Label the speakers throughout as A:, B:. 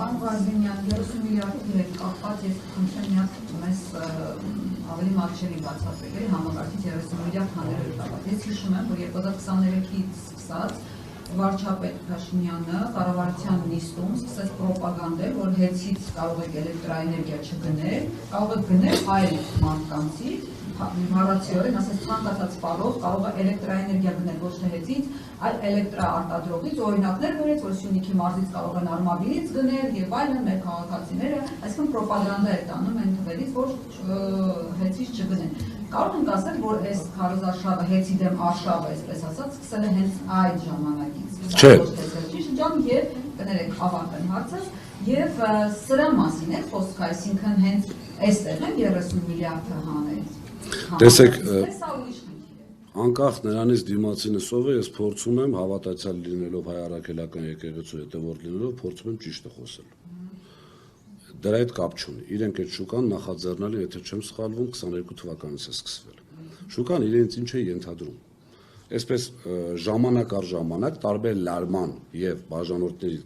A: Պարոն Վարդանյան, 30 միլիարդի հետ կապված ես խնդրեմ մի հատ մեզ ավելի մատչելի բացատրել համակարգից 30 միլիարդ հանրել տալած։ Ես հիշում եմ, որ 2023-ից սկսած վարչապետ Փաշինյանը կառավարության նիստում սկսեց պրոպագանդել, որ հեցից կարող եք էլեկտրաէներգիա չգնել, կարող եք գնել այլ մարդկանցից, հարացիորեն ասես ցանկացած սպառող կարող է էլեկտրաէներգիա գնել ոչ թե հեցից, այլ էլեկտրաարտադրողից, օրինակներ բերեց, որ Սյունիքի մարզից կարող են Արմավիրից գնել եւ այլն մեր քաղաքացիները, այսինքն պրոպագանդա է տանում այն թվերից, որ հեցից չգնեն։ Կարող ենք ասել, որ այս քարոզարշավը հեցի դեմ արշավը, այսպես ասած, սկսել է հենց այդ ժամանակից։ Չէ։ Շրջան եւ կներեք ավարտեն հարցը եւ սրա մասին է խոսքը, այսինքն հենց այստեղ են 30 միլիարդը հանել։
B: Տեսեք, անկախ նրանից դիմացինը ով է, ես փորձում եմ հավատացյալ լինելով հայ առաքելական եկեղեցու հետևորդ լինելով, փորձում եմ ճիշտը խոսել։ Դրա հետ կապ չունի։ Իրենք այդ շուկան նախաձեռնել են, եթե չեմ սխալվում, 22 թվականից է սկսվել։ Շուկան իրենց ինչ է ենթադրում։ Այսպես ժամանակ առ ժամանակ տարբեր լարման եւ բաժանորդների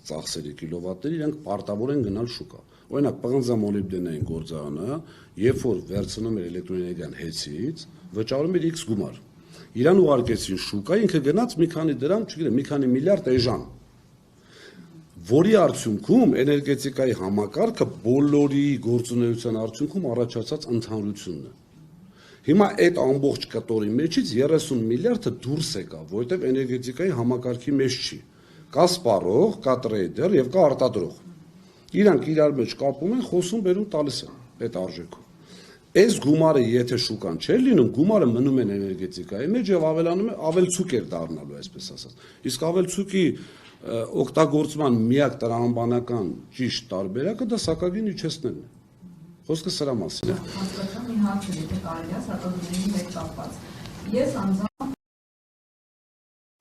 B: ծախսերի կիլովատների իրենք պարտավոր են գնալ շուկա։ Օրինակ պղնձամոլիբդենային գործարանը, երբ որ վերցնում էր էլեկտրոէներգիան հեցից, վճարում էր X գումար։ Իրան ուղարկեցին շուկա, ինքը գնաց մի քանի դրամ, չգիտեմ, մի քանի միլիարդ էժան։ Որի արդյունքում էներգետիկայի համակարգը բոլորի գործունեության արդյունքում առաջացած ընդհանրությունն է։ Հիմա այդ ամբողջ կտորի մեջից 30 միլիարդը դուրս եկա, որովհետև էներգետիկայի համակարգի մեջ չի։ Կա սպառող, կա տրեյդեր եւ կա արտադրող։ Իրանք իրար մեջ կապում են, խոսում բերում տալիս են այդ արժեքով։ Այս գումարը եթե շուկան չէր լինում, գումարը մնում են էներգետիկայի մեջ եւ ավելանում է, ավելցուկ էր դառնալու, այսպես ասած։ Իսկ ավելցուկի օգտագործման միակ տրամաբանական ճիշտ տարբերակը դա սակագին իջեցնելն է։ Խոսքը սրա մասին է։
A: Հասկացա մի հարց է, եթե կարելի է սակագների հետ կապված։ Ես անձամբ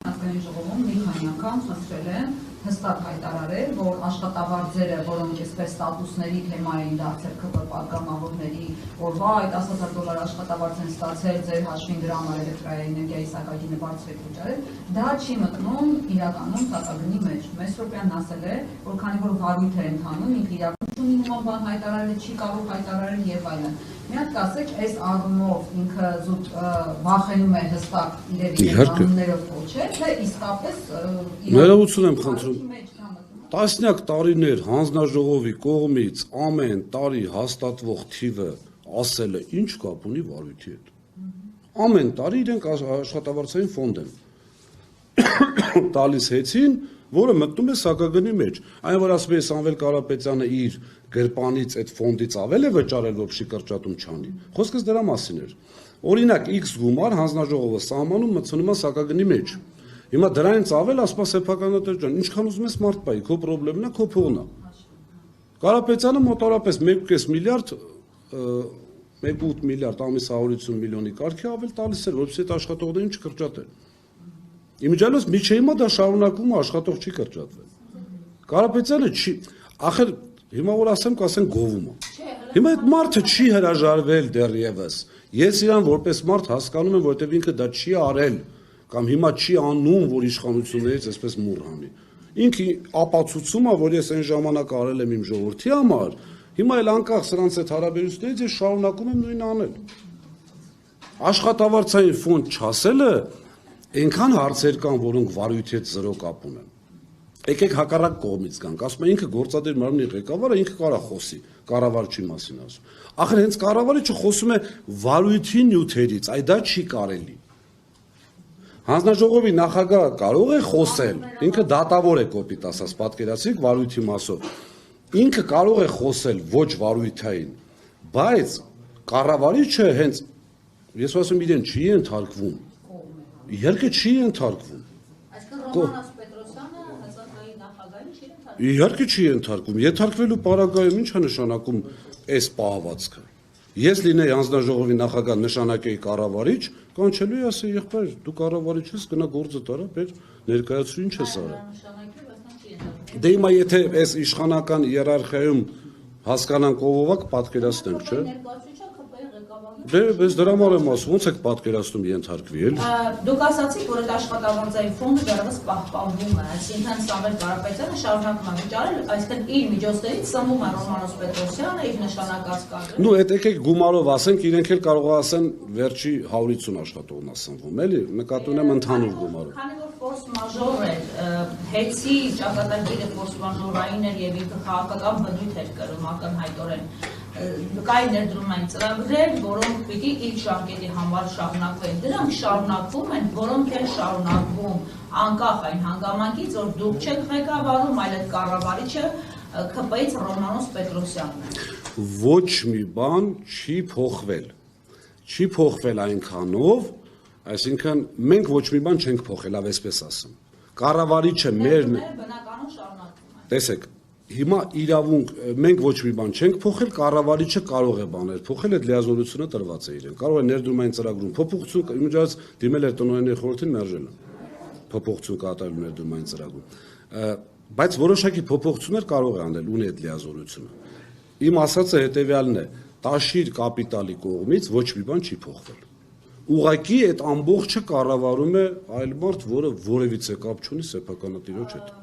A: ազգային ժողովում մի քանի անգամ խնդրել եմ հստակ հայտարարել, որ աշխատավարձերը, որոնք այսպես ստատուսների թեմա էին դարձել ԿՊ պատգամավորների, որ վայ 10,000 դոլար աշխատավարձ են ստացել, ձեր հաշվին դրա համար էլեկտրաէներգիայի սակագինը բարձր եք վճարել, դա չի մտնում իրականում սակագնի մեջ։ Մեսրոպյանն ասել է, որ քանի որ վարույթ է ընթանում, ինքը իրականում ունի նման բան հայտարարել, չի կարող հայտարարել եւ այլն։ Մի հատ կասեք, այս առումով ինքը զուտ վախենում է հստակ իրերի կանոններով կոչել, թե իսկապես
B: ներողություն եմ խնդրում։ Տասնյակ տարիներ հանձնաժողովի կողմից ամեն տարի հաստատվող թիվը ասել է ինչ կապ ունի վարույթի հետ։ Ամեն տարի իրենք աշխատավարձային ֆոնդ են տալիս հեցին, որը մտնում է սակագնի մեջ։ Այն որ ասում է Սամվել Կարապետյանը իր գրպանից այդ ֆոնդից ավել է վճարել, որպեսզի կրճատում չանի։ Խոսքս դրա մասին էր։ Օրինակ X գումար հանձնաժողովը սահմանում մտցնում է սակագնի մեջ։ Հիմա դրանից ավել ասպա սեփականատեր ջան, ինչքան ուզում ես մարդ պայի, քո խնդրեմն է, քո փողն է։ Կարապետյանը մոտավորապես 1.5 միլիարդ 1.8 միլիարդ ամիս 150 միլիոնի կարգի ավել տալիս էր, որպեսզի այդ աշխատողներին չկրճատեն։ Իմիջիայլոց միջի հիմա դա շարունակվում է, աշխատող չի կրճատվել։ Կարապետյանը չի, ախր հիմա որ ասեմ, կասեն գովում է։ Հիմա այդ մարդը չի հրաժարվել դեռևս։ Ես իրան որպես մարդ հասկանում եմ, որովհետև ինքը դա չի արել կամ հիմա չի անում, որ իշխանություններից այսպես մուռ հանի։ Ինքը ապացուցում է, որ ես այն ժամանակ արել եմ իմ ժողովրդի համար, հիմա էլ անկախ սրանց այդ հարաբերություններից ես շարունակում եմ նույնը անել։ Աշխատավարձային ֆոնդ չասելը այնքան հարցեր կան, որոնք վարույթի հետ զրո կապ ունեն։ Եկեք հակառակ կողմից գանք, ասում են ինքը գործադիր մարմնի ղեկավարը, ինքը կարա խոսի, կառավարչի մասին ասում։ Ախր հենց կառավարիչը խոսում է վարույթի նյութերից, այ դա չի կարելի։ Հանձնաժողովի նախագահը կարող է խոսել, ինքը դատավոր է կոպիտ ասած, պատկերացրիք վարույթի մասով։ Ինքը կարող է խոսել ոչ վարույթային, բայց կառավարիչը հենց ես ասում իրեն չի ենթարկվում։ Իհարկե չի ենթարկվում։
C: Այսինքն Ռոմանոս Պետրոսյանը հծակայի նախագահին չի ենթարկվում։
B: Իհարկե չի ենթարկվում։ Ենթարկվելու պարագայում ինչ է նշանակում այս պահվածքը։ Ես լինեի հանձնաժողովի նախագահ նշանակեի կառավարիչ, կանչելու է ասի եղբայր, դու կառավարիչ ես, գնա գործը տարա, բեր ներկայացրու ինչ ես արել։ Դե հիմա եթե այս իշխանական իերարխիայում հասկանանք ով ով է, պատկերացնենք, չէ՞։
C: Ներկայացուցիչը ԿՊ-ի ղեկավարն
B: Դե ես դրա համար եմ ասում, ոնց եք պատկերացնում ենթարկվի, էլի։
C: Դուք ասացիք, որ այդ աշխատավարձային ֆոնդը դեռևս պահպանվում է, այսինքն Սամվել Կարապետյանը շարունակում է վճարել, այսինքն իր միջոցներից սնվում է Ռոմանոս Պետրոսյանը իր նշանակած կադրը։
B: Ну, այդ եկեք գումարով ասենք, իրենք էլ կարող է ասեն վերջի 150 աշխատողն է սնվում, էլի, նկատի ունեմ ընդհանուր գումարով։
C: Քանի որ ֆորս մաժոր էր, հեցի ճակատագիրը ֆորս մաժորային էր եւ ինքը քաղաքական բնույթ էր կրում ակնհայտորեն։ Կային ներդրումային ծրագրեր, որոնք պիտի իր ժամկետի համար շարունակվեն։ Դրանք շարունակվում են, որոնք են շարունակվում անկախ այն հանգամանքից, որ դուք չեք ղեկավարում, այլ այդ կառավարիչը ԿՊ-ից Ռոմանոս Պետրոսյանն է։
B: Ոչ մի բան չի փոխվել։ Չի փոխվել այնքանով, այսինքն մենք ոչ մի բան չենք փոխել, այսպես ասեմ։ Կառավարիչը մերն
C: բնականon շարունակվում է։
B: Տեսեք, հիմա իրավունք մենք ոչ մի բան չենք փոխել, կառավարիչը կարող է բաներ փոխել, այդ լիազորությունը տրված է իրեն։ Կարող է ներդրումային ծրագրում փոփոխություն, իմիջիայից դիմել էր տնօրենների խորհրդին մերժել փոփոխություն կատարել ներդրումային ծրագրում։ Բայց որոշակի փոփոխություններ կարող է անել, ունի այդ լիազորությունը։ Իմ ասածը հետեւյալն է. տաշիր կապիտալի կողմից ոչ մի բան չի փոխվել։ Ուղղակի այդ ամբողջը կառավարում է այլ մարդ, որը որևիցե կապ չունի սեփականատիրոջ հետ։